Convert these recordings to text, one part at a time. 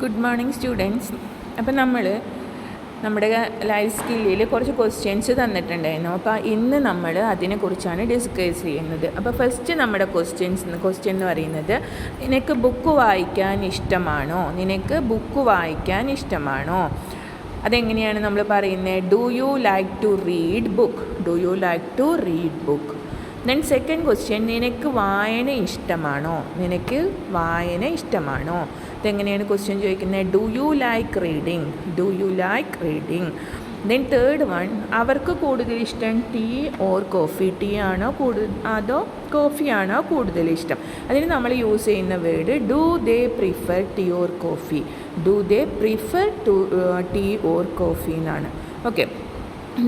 Good morning students. അപ്പം നമ്മുടെ life സ്കില്ലിൽ കുറച്ച് ക്വസ്റ്റ്യൻസ് തന്നിട്ടുണ്ടായിരുന്നു. അപ്പോൾ ഇന്ന് നമ്മൾ അതിനെക്കുറിച്ചാണ് ഡിസ്കസ് ചെയ്യുന്നത്. അപ്പോൾ ഫസ്റ്റ് നമ്മുടെ ക്വസ്റ്റ്യൻ എന്ന് പറയുന്നത്, നിനക്ക് ബുക്ക് വായിക്കാൻ ഇഷ്ടമാണോ? അതെങ്ങനെയാണ് നമ്മൾ പറയുന്നത്? Do you like to read book? Then second question, നിനക്ക് വായന ഇഷ്ടമാണോ? ഇതെങ്ങനെയാണ് ക്വസ്റ്റ്യൻ ചോദിക്കുന്നത്? Do you like reading? Then third one, അവർക്ക് കൂടുതൽ ഇഷ്ടം ടീ ഓർ കോഫി? ടീ ആണോ അതോ കോഫി ആണോ കൂടുതൽ ഇഷ്ടം? അതിന് നമ്മൾ യൂസ് ചെയ്യുന്ന word do they prefer tea or coffee എന്നാണ്. Okay.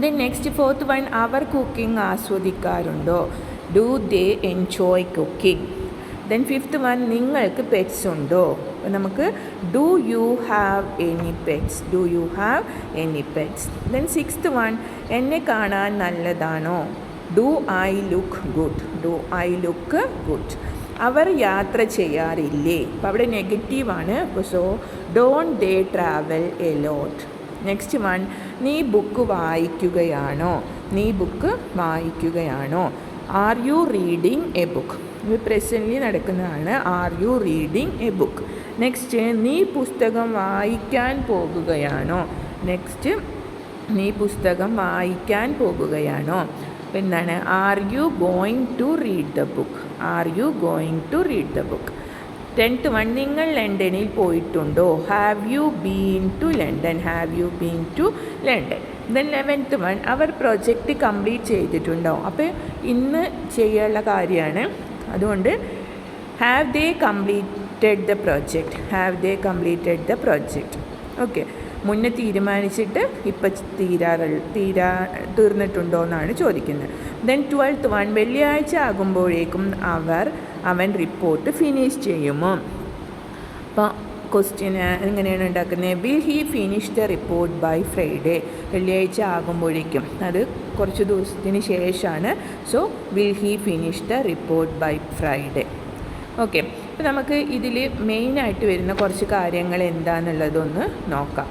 Then next fourth one, അവർ കുക്കിംഗ് ആസ്വദിക്കാറുണ്ടോ? Do they enjoy cooking? Then fifth one, നിങ്ങൾക്ക് പെറ്റ്സ് ഉണ്ടോ? അപ്പോൾ നമുക്ക് do you have any pets? Then sixth one, എന്നെ കാണാൻ നല്ലതാണോ? Do I look good? അവർ യാത്ര ചെയ്യാറില്ലേ? അപ്പോൾ അവിടെ നെഗറ്റീവാണ്. So don't they travel a lot? Next one, നീ ബുക്ക് വായിക്കുകയാണോ? Are you reading a book? ഇത് പ്രസൻ്റ്ലി നടക്കുന്നതാണ്. Are you reading a book? Next, നീ പുസ്തകം വായിക്കാൻ പോകുകയാണോ? എന്താണ്? Are you going to read the book? 10th one, നിങ്ങൾ ലണ്ടനിൽ പോയിട്ടുണ്ടോ? Have you been to London? Then 11th one, അവർ പ്രൊജക്റ്റ് കംപ്ലീറ്റ് ചെയ്തിട്ടുണ്ടോ? അപ്പോൾ ഇന്ന് ചെയ്യാനുള്ള കാര്യമാണ്. അതുകൊണ്ട് have they completed the project? Okay. മുന്നേ തീരുമാനിച്ചിട്ട് ഇപ്പം തീർന്നിട്ടുണ്ടോ എന്നാണ് ചോദിക്കുന്നത്. ദെൻ 12th വൺ, വെള്ളിയാഴ്ച ആകുമ്പോഴേക്കും അവൻ റിപ്പോർട്ട് ഫിനിഷ് ചെയ്യുമോ? അപ്പോൾ ക്വസ്റ്റ്യൻ എങ്ങനെയാണ് ഉണ്ടാക്കുന്നത്? Will he finish the report by Friday? വെള്ളിയാഴ്ച ആകുമ്പോഴേക്കും, അത് കുറച്ച് ദിവസത്തിന് ശേഷമാണ്. So will he finish the report by Friday? Okay. അപ്പോൾ നമുക്ക് ഇതിൽ മെയിനായിട്ട് വരുന്ന കുറച്ച് കാര്യങ്ങൾ എന്താണെന്നുള്ളതൊന്ന് നോക്കാം.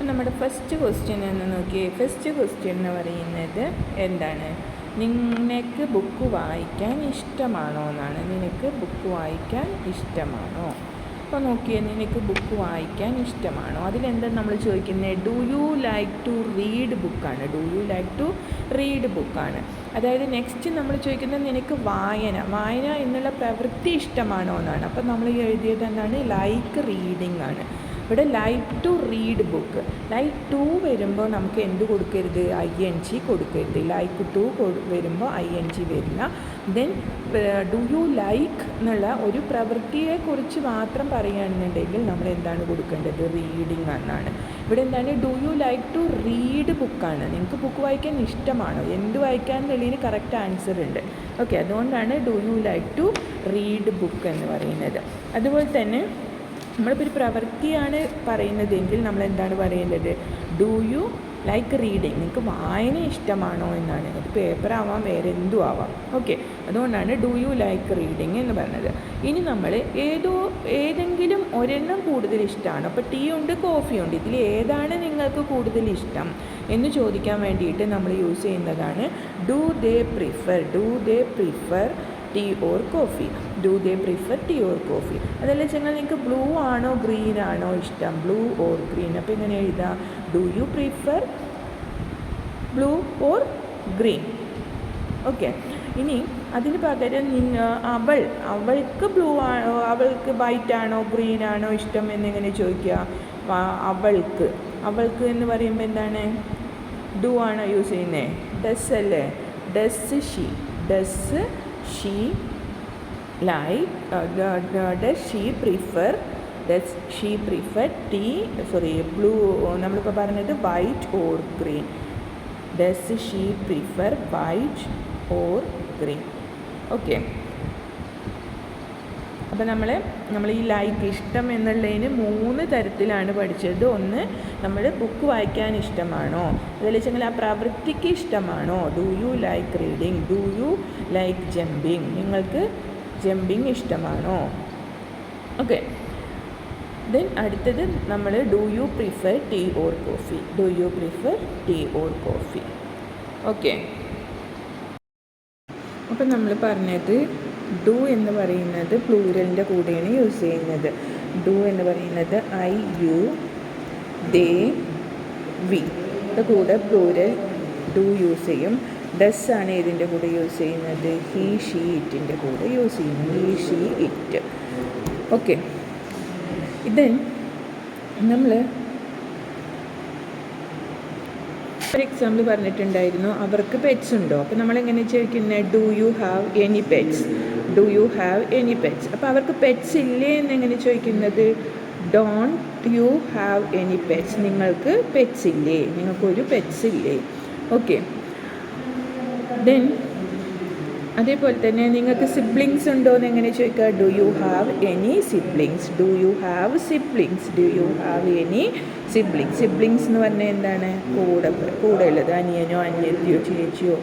നമ്മുടെ ഫസ്റ്റ് ക്വസ്റ്റ്യൻ എന്ന് നോക്കിയേ. ഫസ്റ്റ് ക്വസ്റ്റ്യൻ എന്ന് പറയുന്നത് എന്താണ്? നിനക്ക് ബുക്ക് വായിക്കാൻ ഇഷ്ടമാണോ എന്നാണ്. അപ്പോൾ നോക്കിയേ, നിനക്ക് ബുക്ക് വായിക്കാൻ ഇഷ്ടമാണോ? അതിലെന്താ നമ്മൾ ചോദിക്കുന്നത്? Do you like to read ബുക്കാണ്. അതായത് നെക്സ്റ്റ് നമ്മൾ ചോദിക്കുന്നത് നിനക്ക് വായന എന്നുള്ള പ്രവൃത്തി ഇഷ്ടമാണോ എന്നാണ്. അപ്പോൾ നമ്മൾ എഴുതിയത് എന്താണ്? ലൈക്ക് റീഡിങ് ആണ്. ഇവിടെ like to read book. Like to വരുമ്പോൾ നമുക്ക് എന്ത് കൊടുക്കരുത്? ING കൊടുക്കരുത്. ലൈക്ക് ടു വരുമ്പോൾ ING വരില്ല. ദെൻ ഡു യു ലൈക്ക് എന്നുള്ള ഒരു പ്രവൃത്തിയെക്കുറിച്ച് മാത്രം പറയുകയാണെന്നുണ്ടെങ്കിൽ നമ്മൾ എന്താണ് കൊടുക്കേണ്ടത്? റീഡിങ് എന്നാണ്. ഇവിടെ എന്താണ്? Do you like to read ബുക്കാണ്. നിങ്ങൾക്ക് ബുക്ക് വായിക്കാൻ ഇഷ്ടമാണോ? എന്ത് വായിക്കാൻ എന്നുള്ളതിന് കറക്റ്റ് ആൻസർ ഉണ്ട്. ഓക്കെ. അതുകൊണ്ടാണ് do you like to read book എന്ന് പറയുന്നത്. അതുപോലെ തന്നെ നമ്മളിപ്പോൾ ഒരു പ്രവൃത്തിയാണ് പറയുന്നതെങ്കിൽ നമ്മൾ എന്താണ് പറയേണ്ടത്? Do you like reading? നിങ്ങൾക്ക് വായന ഇഷ്ടമാണോ എന്നാണ്. അത് പേപ്പറാവാം, വേറെ എന്തും ആവാം. ഓക്കെ. അതുകൊണ്ടാണ് ഡു യു ലൈക്ക് റീഡിങ് എന്ന് പറഞ്ഞത്. ഇനി നമ്മൾ ഏതെങ്കിലും ഒരെണ്ണം കൂടുതൽ ഇഷ്ടമാണ്. അപ്പോൾ ടീ ഉണ്ട്, കോഫി ഉണ്ട്. ഇതിൽ ഏതാണ് നിങ്ങൾക്ക് കൂടുതൽ ഇഷ്ടം എന്ന് ചോദിക്കാൻ വേണ്ടിയിട്ട് നമ്മൾ യൂസ് ചെയ്യുന്നതാണ് do they prefer tea or coffee? അതല്ല ചെന്നാൽ നിങ്ങൾക്ക് ബ്ലൂ ആണോ ഗ്രീൻ ആണോ ഇഷ്ടം? Blue or green? അപ്പോൾ ഇങ്ങനെ എഴുതാം, do you prefer blue or green? Okay. ഇനി അതിന് പകരം അവൾക്ക് ബ്ലൂ ആണോ, അവൾക്ക് വൈറ്റ് ആണോ ഗ്രീൻ ആണോ ഇഷ്ടം എന്നിങ്ങനെ ചോദിക്കുക. അവൾക്ക് എന്ന് പറയുമ്പോൾ എന്താണ്? ഡു ആണോ യൂസ് ചെയ്യുന്നത്? ഡസ് അല്ലേ? Does she blue? നമ്മളിപ്പോൾ പറഞ്ഞത് white or green. Does she prefer white or green? Okay. അപ്പോൾ നമ്മൾ ഈ ലൈക്ക് ഇഷ്ടം എന്നുള്ളതിന് 3 തരത്തിലാണ് പഠിച്ചത്. ഒന്ന്, നമ്മൾ ബുക്ക് വായിക്കാൻ ഇഷ്ടമാണോ, അതിൽ വെച്ചെങ്കിൽ ആ പ്രവൃത്തിക്ക് ഇഷ്ടമാണോ, do you like reading, do you like jumping, നിങ്ങൾക്ക് ജമ്പിങ് ഇഷ്ടമാണോ. ഓക്കെ, ദെൻ അടുത്തത് നമ്മൾ do you prefer tea or coffee, do you prefer tea or coffee. Okay, അപ്പം നമ്മൾ പറഞ്ഞത് ഡു എന്ന് പറയുന്നത് പ്ലൂരലിൻ്റെ കൂടെയാണ് യൂസ് ചെയ്യുന്നത്. ഡു എന്ന് പറയുന്നത് ഐ, യു, ദേ, വി കൂടെ പ്ലൂരൽ ഡു യൂസ് ചെയ്യും. ഡസ് ആണ് ഇതിൻ്റെ കൂടെ യൂസ് ചെയ്യുന്നത്, ഹി, ഷീ, ഇറ്റിൻ്റെ കൂടെ യൂസ് ചെയ്യും. He, she, it. Okay, then നമ്മൾ ഒരു എക്സാമ്പിൾ പറഞ്ഞിട്ടുണ്ടായിരുന്നു, അവർക്ക് പെറ്റ്സ് ഉണ്ടോ. അപ്പോൾ നമ്മളെങ്ങനെ ചോദിക്കുന്നത്, do you have any pets, do you have any pets. അപ്പോൾ അവർക്ക് പെറ്റ്സ് ഇല്ലേ എന്നെങ്ങനെ ചോദിക്കുന്നത്, don't you have any pets, നിങ്ങൾക്ക് പെറ്റ്സ് ഇല്ലേ, നിങ്ങൾക്കൊരു പെറ്റ്സ് ഇല്ലേ. ഓക്കെ, ദെൻ അതേപോലെ തന്നെ നിങ്ങൾക്ക് സിബ്ലിങ്സ് ഉണ്ടോ എന്ന് എങ്ങനെ ചോദിക്കുക, do you have any siblings, do you have siblings, do you have any siblings. Siblings എന്ന് പറഞ്ഞാൽ എന്താണ്, കൂടെ ഉള്ളത്, അനിയനോ അനിയത്തിയോ ചേച്ചിയോ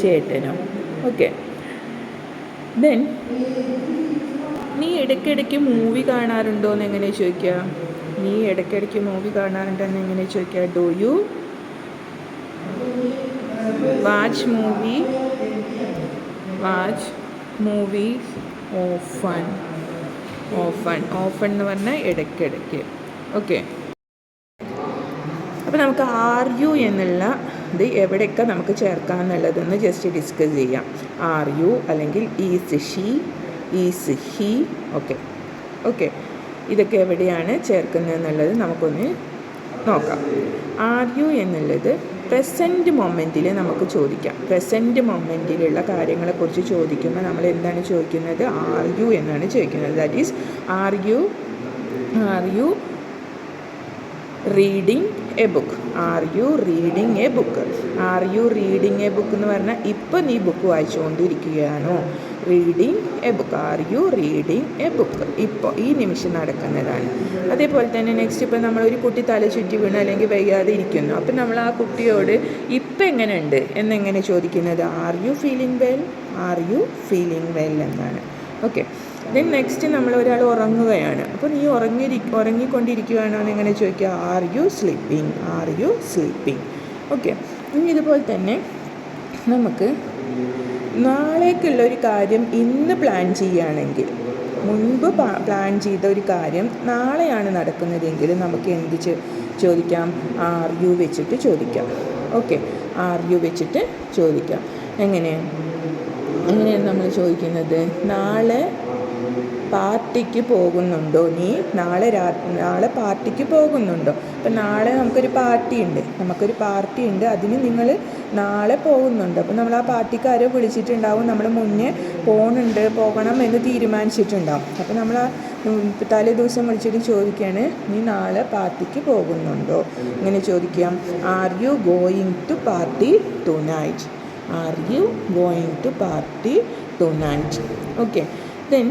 ചേട്ടനോ. ഓക്കെ, ദെൻ നീ ഇടയ്ക്കിടയ്ക്ക് മൂവി കാണാറുണ്ടോ എന്ന് എങ്ങനെ ചോദിക്കുക, നീ ഇടയ്ക്കിടയ്ക്ക് മൂവി കാണാറുണ്ടോ എന്ന് എങ്ങനെ ചോദിക്കുക, do you watch movies often. Often എന്ന് പറഞ്ഞാൽ ഇടയ്ക്കിടയ്ക്ക്. ഓക്കെ, അപ്പോൾ നമുക്ക് ആർ യു എന്നുള്ള ഇത് എവിടെയൊക്കെ നമുക്ക് ചേർക്കാം എന്നുള്ളതൊന്ന് ജസ്റ്റ് ഡിസ്കസ് ചെയ്യാം. ആർ യു അല്ലെങ്കിൽ is she, is he. Okay, ഇതൊക്കെ എവിടെയാണ് ചേർക്കുന്നത് എന്നുള്ളത് നമുക്കൊന്ന് നോക്കാം. ആർ യു എന്നുള്ളത് പ്രസൻറ്റ് മൊമെൻറ്റിൽ നമുക്ക് ചോദിക്കാം. പ്രസൻറ്റ് മൊമെൻറ്റിലുള്ള കാര്യങ്ങളെക്കുറിച്ച് ചോദിക്കുമ്പോൾ നമ്മൾ എന്താണ് ചോദിക്കുന്നത്, ആർ യു എന്നാണ് ചോദിക്കുന്നത്. That is are you reading a book, are you reading a book. Are you reading a book എന്ന് പറഞ്ഞാൽ ഇപ്പോൾ നീ ബുക്ക് വായിച്ചുകൊണ്ടിരിക്കുകയാണോ, reading a book, are you reading a book, ഇപ്പോൾ ഈ നിമിഷം നടക്കുന്നതാണ്. അതേപോലെ തന്നെ നെക്സ്റ്റ്, ഇപ്പോൾ നമ്മളൊരു കുട്ടി തല ചുറ്റി വീണ് അല്ലെങ്കിൽ വയ്യാതെ ഇരിക്കുന്നു, അപ്പം നമ്മൾ ആ കുട്ടിയോട് ഇപ്പം എങ്ങനെയുണ്ട് എന്നെങ്ങനെ ചോദിക്കുന്നത്, are you feeling well, are you feeling well എന്നാണ്. ഓക്കെ, ദെൻ നെക്സ്റ്റ് നമ്മൾ ഒരാൾ ഉറങ്ങുകയാണ്, അപ്പോൾ നീ ഉറങ്ങിക്കൊണ്ടിരിക്കുകയാണോ എന്ന് എങ്ങനെ ചോദിക്കുക, are U sleeping, are you sleeping. Okay, ഇനി ഇതുപോലെ തന്നെ നമുക്ക് നാളേക്കുള്ള ഒരു കാര്യം ഇന്ന് പ്ലാൻ ചെയ്യുകയാണെങ്കിൽ, മുൻപ് പ്ലാൻ ചെയ്ത ഒരു കാര്യം നാളെയാണ് നടക്കുന്നതെങ്കിൽ നമുക്ക് എന്ത് ചോദിക്കാം, ആർ യു വെച്ചിട്ട് ചോദിക്കാം. ഓക്കെ, ആർ യു വെച്ചിട്ട് ചോദിക്കാം. എങ്ങനെയാണ് നമ്മൾ ചോദിക്കുന്നത്, നാളെ പാർട്ടിക്ക് പോകുന്നുണ്ടോ, നീ നാളെ പാർട്ടിക്ക് പോകുന്നുണ്ടോ. അപ്പം നാളെ നമുക്കൊരു പാർട്ടി ഉണ്ട്, അതിന് നിങ്ങൾ നാളെ പോകുന്നുണ്ട്. അപ്പം നമ്മൾ ആ പാർട്ടിക്കാരെ വിളിച്ചിട്ടുണ്ടാവും, നമ്മൾ മുന്നേ പോകണം എന്ന് തീരുമാനിച്ചിട്ടുണ്ടാവും. അപ്പം നമ്മൾ ആ തലേ ദിവസം വിളിച്ചിട്ട് ചോദിക്കുകയാണ്, നീ നാളെ പാർട്ടിക്ക് പോകുന്നുണ്ടോ. ഇങ്ങനെ ചോദിക്കാം, are you going to party tonight, are you going to party tonight. Okay, then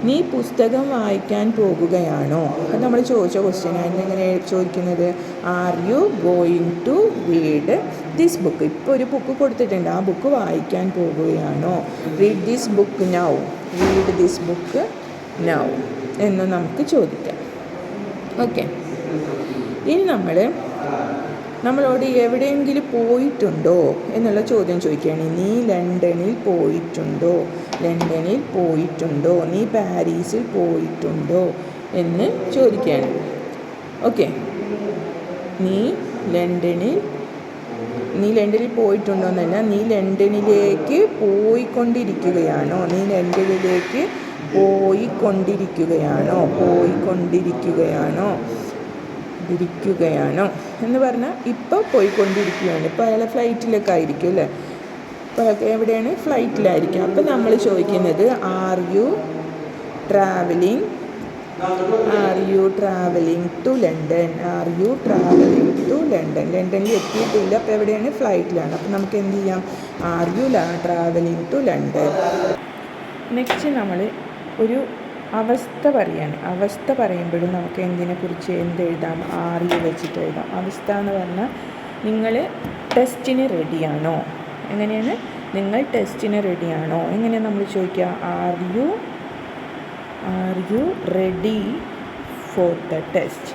നീ പുസ്തകം വായിക്കാൻ പോകുകയാണോ. അത് നമ്മൾ ചോദിച്ച ക്വസ്റ്റ്യനാണ്. എങ്ങനെ ചോദിക്കുന്നത്, are you going to read this book. ഇപ്പോൾ ഒരു ബുക്ക് കൊടുത്തിട്ടുണ്ട്, ആ ബുക്ക് വായിക്കാൻ പോകുകയാണോ. Read this book now, read this book now എന്ന് നമുക്ക് ചോദിക്കാം. ഓക്കെ, ഇനി നമ്മളോട് എവിടെയെങ്കിലും പോയിട്ടുണ്ടോ എന്നുള്ള ചോദ്യം ചോദിക്കുകയാണ്. നീ ലണ്ടനിൽ പോയിട്ടുണ്ടോ, നീ പാരീസിൽ പോയിട്ടുണ്ടോ എന്ന് ചോദിക്കുകയാണ്. ഓക്കെ, നീ ലണ്ടനിൽ പോയിട്ടുണ്ടോ എന്നല്ല, നീ ലണ്ടനിലേക്ക് പോയിക്കൊണ്ടിരിക്കുകയാണോ എന്ന് പറഞ്ഞാൽ ഇപ്പോൾ പോയിക്കൊണ്ടിരിക്കുകയാണ്. ഇപ്പോൾ അയാളെ ഫ്ലൈറ്റിലൊക്കെ ആയിരിക്കും അല്ലേ, ഇപ്പോൾ എവിടെയാണ്, ഫ്ലൈറ്റിലായിരിക്കും. അപ്പോൾ നമ്മൾ ചോദിക്കുന്നത്, are you travelling to London, ലണ്ടനിൽ എത്തിയിട്ടില്ല, അപ്പോൾ എവിടെയാണ്, ഫ്ലൈറ്റിലാണ്. അപ്പോൾ നമുക്ക് എന്ത് ചെയ്യാം, are you travelling to London. Next നമ്മൾ ഒരു അവസ്ഥ പറയാണ്. അവസ്ഥ പറയുമ്പോഴും നമുക്ക് എന്തിനെക്കുറിച്ച് എന്തെഴുതാം? ആർ യു വെച്ചിട്ട് എഴുതാം. അവസ്ഥ എന്ന് പറഞ്ഞാൽ നിങ്ങൾ ടെസ്റ്റിന് റെഡിയാണോ? എങ്ങനെയാണ്? നിങ്ങൾ ടെസ്റ്റിന് റെഡിയാണോ? എങ്ങനെയാണ് നമ്മൾ ചോദിക്കുക? Are you ready for the test?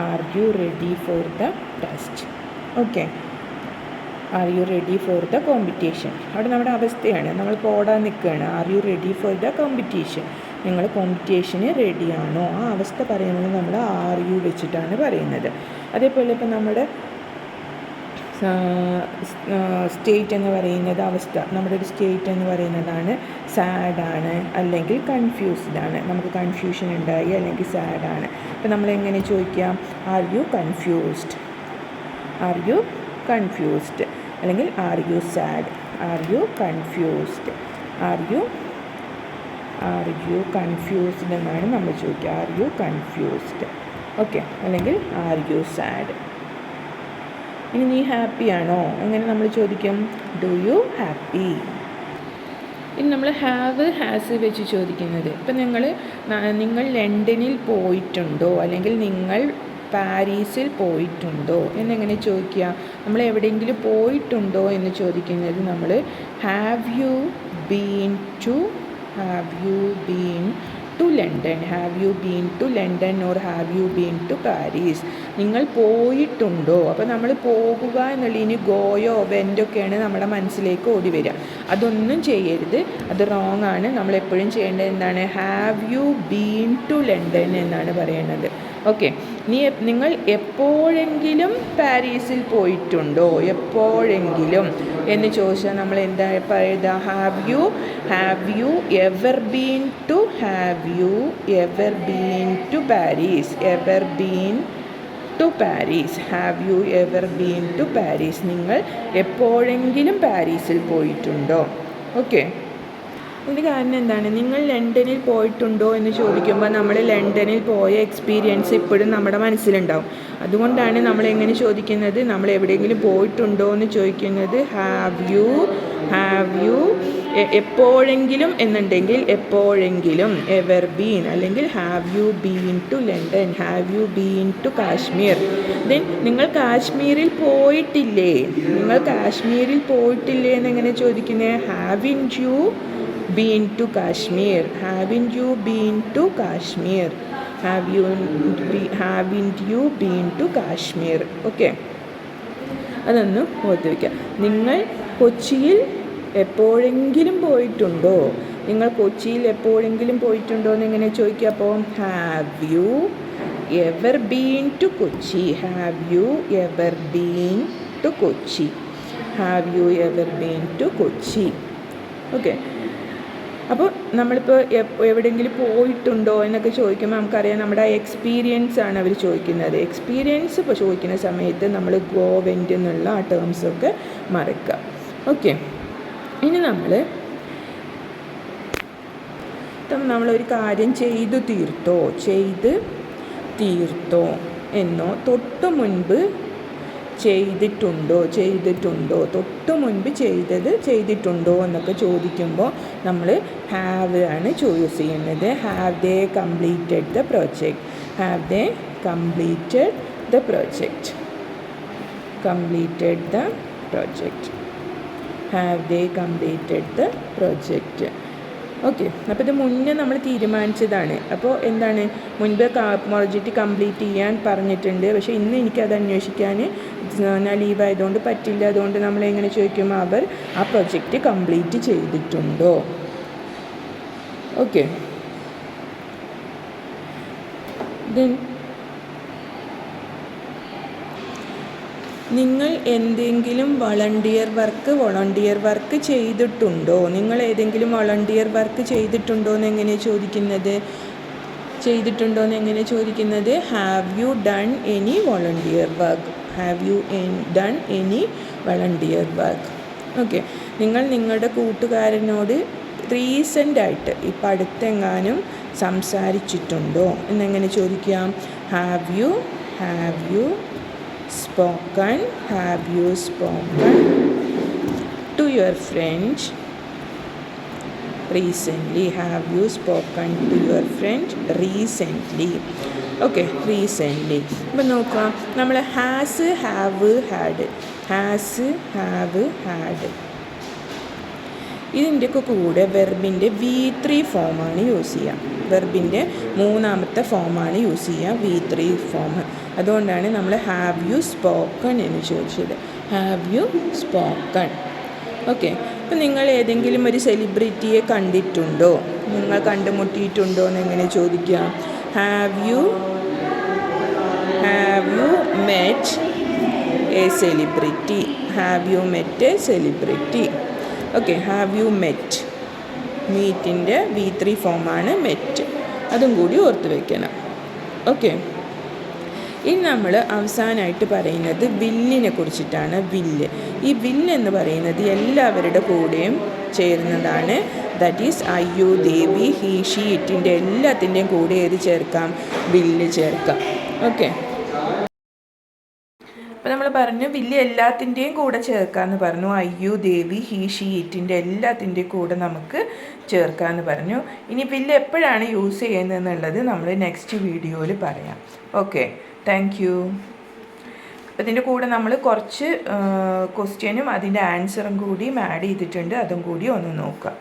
Are you ready for the test? Okay. Are you ready for the competition? അവിടെ നമ്മുടെ അവസ്ഥയാണ്, നമ്മൾ പോടാൻ നിൽക്കുകയാണ്. Are you ready for the competition? നിങ്ങൾ കോമ്പറ്റീഷന് റെഡിയാണോ? ആ അവസ്ഥ പറയുന്നത് നമ്മൾ ആർ യു വെച്ചിട്ടാണ് പറയുന്നത്. അതേപോലെ ഇപ്പോൾ നമ്മുടെ സ്റ്റേറ്റ് എന്ന് പറയുന്നത് അവസ്ഥ, നമ്മുടെ ഒരു സ്റ്റേറ്റ് എന്ന് പറയുന്നതാണ് സാഡാണ് അല്ലെങ്കിൽ കൺഫ്യൂസ്ഡാണ്. നമുക്ക് കൺഫ്യൂഷൻ ഉണ്ടായി അല്ലെങ്കിൽ സാഡാണ്. അപ്പോൾ നമ്മളെങ്ങനെ ചോദിക്കാം? Are you confused? Are you confused? അല്ലെങ്കിൽ are you sad? Are you confused? Are you confused എന്നാണ് നമ്മൾ ചോദിക്കുക. Are you confused? ഓക്കെ. അല്ലെങ്കിൽ ആർ യു സാഡ്? ഇനി നീ ഹാപ്പിയാണോ? അങ്ങനെ നമ്മൾ ചോദിക്കും, ഡു യു ഹാപ്പി? ഇനി നമ്മൾ ഹാവ് ഹാസ് വെച്ച് ചോദിക്കുന്നത്, ഇപ്പം നിങ്ങൾ ലണ്ടനിൽ പോയിട്ടുണ്ടോ അല്ലെങ്കിൽ നിങ്ങൾ പാരീസിൽ പോയിട്ടുണ്ടോ എന്നെങ്ങനെ ചോദിക്കുക? നമ്മൾ എവിടെയെങ്കിലും പോയിട്ടുണ്ടോ എന്ന് ചോദിക്കുന്നത് നമ്മൾ have you been to London? Have you been to London or have you been to Paris? നിങ്ങൾ പോയിട്ടുണ്ടോ? അപ്പോൾ നമ്മൾ പോകുക എന്നുള്ള ഇനി ഗോയോ വെൻ്റൊക്കെയാണ് നമ്മുടെ മനസ്സിലേക്ക് ഓടി വരിക. അതൊന്നും ചെയ്യരുത്, അത് റോങ് ആണ്. നമ്മളെപ്പോഴും ചെയ്യേണ്ടത് എന്താണ്? Have you been to London എന്നാണ് പറയുന്നത്. ഓക്കെ. നിങ്ങൾ എപ്പോഴെങ്കിലും പാരീസിൽ പോയിട്ടുണ്ടോ? എപ്പോഴെങ്കിലും എന്ന് ചോദിച്ചാൽ നമ്മൾ എന്താ പറയുക? Have you ever been to? Have you ever been to Paris? Ever been to Paris? Have you ever been to Paris? നിങ്ങൾ എപ്പോഴെങ്കിലും പാരീസിൽ പോയിട്ടുണ്ടോ? ഓക്കെ. ഇതിന് കാരണം എന്താണ്? നിങ്ങൾ ലണ്ടനിൽ പോയിട്ടുണ്ടോ എന്ന് ചോദിക്കുമ്പോൾ നമ്മൾ ലണ്ടനിൽ പോയ എക്സ്പീരിയൻസ് ഇപ്പോഴും നമ്മുടെ മനസ്സിലുണ്ടാവും. അതുകൊണ്ടാണ് നമ്മൾ എങ്ങനെ ചോദിക്കുന്നത്? നമ്മൾ എവിടെയെങ്കിലും പോയിട്ടുണ്ടോ എന്ന് ചോദിക്കുന്നത് ഹാവ് യു എപ്പോഴെങ്കിലും എന്നുണ്ടെങ്കിൽ എപ്പോഴെങ്കിലും എവർ ബീൻ, അല്ലെങ്കിൽ have you been to London? Have you been to Kashmir? Then നിങ്ങൾ കാശ്മീരിൽ പോയിട്ടില്ലേ? നിങ്ങൾ കാശ്മീരിൽ പോയിട്ടില്ലേ എന്നെങ്ങനെ ചോദിക്കുന്നത്? Haven't you been to Kashmir? Haven't you been to Kashmir? Haven't you been to Kashmir? Okay. അതൊന്ന് ഓർത്ത് വയ്ക്കുക. നിങ്ങൾ കൊച്ചിയിൽ എപ്പോഴെങ്കിലും പോയിട്ടുണ്ടോ? നിങ്ങൾ കൊച്ചിയിൽ എപ്പോഴെങ്കിലും പോയിട്ടുണ്ടോ എന്ന് എങ്ങനെ ചോദിക്കുക? അപ്പോൾ have you ever been to Kochi? Have you ever been to Kochi? Have you ever been to Kochi? Okay. അപ്പോൾ നമ്മളിപ്പോൾ എവിടെയെങ്കിലും പോയിട്ടുണ്ടോ എന്നൊക്കെ ചോദിക്കുമ്പോൾ നമുക്കറിയാം നമ്മുടെ എക്സ്പീരിയൻസ് ആണ് അവർ ചോദിക്കുന്നത്. എക്സ്പീരിയൻസ് ഇപ്പോൾ ചോദിക്കുന്ന സമയത്ത് നമ്മൾ ഗോ വെൻ്റ് എന്നുള്ള ആ ടേംസൊക്കെ മറക്കുക. ഓക്കെ. ഇനി നമ്മളൊരു കാര്യം ചെയ്തു തീർത്തോ എന്നോ തൊട്ട് മുൻപ് ചെയ്തിട്ടുണ്ടോ തൊട്ട് മുൻപ് ചെയ്തിട്ടുണ്ടോ എന്നൊക്കെ ചോദിക്കുമ്പോൾ നമ്മൾ ഹാവ് ആണ് ചൂസ് ചെയ്യുന്നത്. Have they completed the project? Have they completed the project? Have they completed the project? Okay. അപ്പോൾ ഇത് മുന്നേ നമ്മൾ തീരുമാനിച്ചതാണ്. അപ്പോൾ എന്താണ്, മുൻപ് പ്രോജക്റ്റ് കംപ്ലീറ്റ് ചെയ്യാൻ പറഞ്ഞിട്ടുണ്ട്. പക്ഷേ ഇന്ന് എനിക്കത് അന്വേഷിക്കാൻ ഞാൻ ലീവായതുകൊണ്ട് പറ്റില്ല. അതുകൊണ്ട് നമ്മൾ എങ്ങനെ ചോദിക്കും? അവർ ആ പ്രോജക്റ്റ് കംപ്ലീറ്റ് ചെയ്തിട്ടുണ്ടോ? ഓക്കെ. ദെൻ നിങ്ങൾ എന്തെങ്കിലും വോളണ്ടിയർ വർക്ക് ചെയ്തിട്ടുണ്ടോ? നിങ്ങൾ ഏതെങ്കിലും വോളണ്ടിയർ വർക്ക് ചെയ്തിട്ടുണ്ടോ എന്ന് എങ്ങനെ ചോദിക്കുന്നത്? Have you done any volunteer work? Have you done any volunteer work? Okay. നിങ്ങൾ നിങ്ങളുടെ കൂട്ടുകാരനോട് റീസെൻ്റായിട്ട് ഇപ്പം അടുത്തെങ്ങാനും സംസാരിച്ചിട്ടുണ്ടോ എന്നെങ്ങനെ ചോദിക്കാം? Have you spoken to your friend recently. Have you spoken to your friend recently. Okay, recently. ഇപ്പം നോക്കുക, നമ്മൾ has, have, had, has, have, had ഇതിൻ്റെയൊക്കെ കൂടെ വെർബിൻ്റെ V3 ഫോമാണ് യൂസ് ചെയ്യുക. വെർബിൻ്റെ മൂന്നാമത്തെ ഫോമാണ് യൂസ് ചെയ്യുക, V3 ഫോം. അതുകൊണ്ടാണ് നമ്മൾ ഹാവ് യു സ്പോക്കൺ എന്ന് ചോദിച്ചത്. Have you spoken. ഓക്കെ, അപ്പം നിങ്ങൾ ഏതെങ്കിലും ഒരു സെലിബ്രിറ്റിയെ കണ്ടിട്ടുണ്ടോ, നിങ്ങൾ കണ്ടുമുട്ടിയിട്ടുണ്ടോ എന്ന് എങ്ങനെ ചോദിക്കുക? Have you met a celebrity. Have you met a celebrity. Okay, have you met. മീറ്റിൻ്റെ V3 ഫോമാണ് മെറ്റ്. അതും കൂടി ഓർത്ത് വയ്ക്കണം. ഓക്കെ, ഇനി നമ്മൾ അവസാനമായിട്ട് പറയുന്നത് വില്ലിനെ കുറിച്ചിട്ടാണ്. വില്ല്. ഈ വില്ല് എന്ന് പറയുന്നത് എല്ലാവരുടെ കൂടെയും ചേരുന്നതാണ്. That is I, you, they, we, he, she, ഇറ്റിൻ്റെ എല്ലാത്തിൻ്റെയും കൂടെ ഏത് ചേർക്കാം? വില്ല് ചേർക്കാം. ഓക്കെ, അപ്പോൾ നമ്മൾ പറഞ്ഞു വില്ല് എല്ലാത്തിൻ്റെയും കൂടെ ചേർക്കാമെന്ന് പറഞ്ഞു. I, you, they, we, he, she, ഇറ്റിൻ്റെ എല്ലാത്തിൻ്റെയും കൂടെ നമുക്ക് ചേർക്കാമെന്ന് പറഞ്ഞു. ഇനി വില്ല് എപ്പോഴാണ് യൂസ് ചെയ്യുന്നതെന്നുള്ളത് നമ്മൾ നെക്സ്റ്റ് വീഡിയോയിൽ പറയാം. Okay, thank you. ഇതിൻ്റെ കൂടെ നമ്മൾ കുറച്ച് ക്വസ്റ്റ്യനും അതിൻ്റെ ആൻസറും കൂടി ആഡ് ചെയ്തിട്ടുണ്ട്. അതും കൂടി ഒന്ന് നോക്കാം.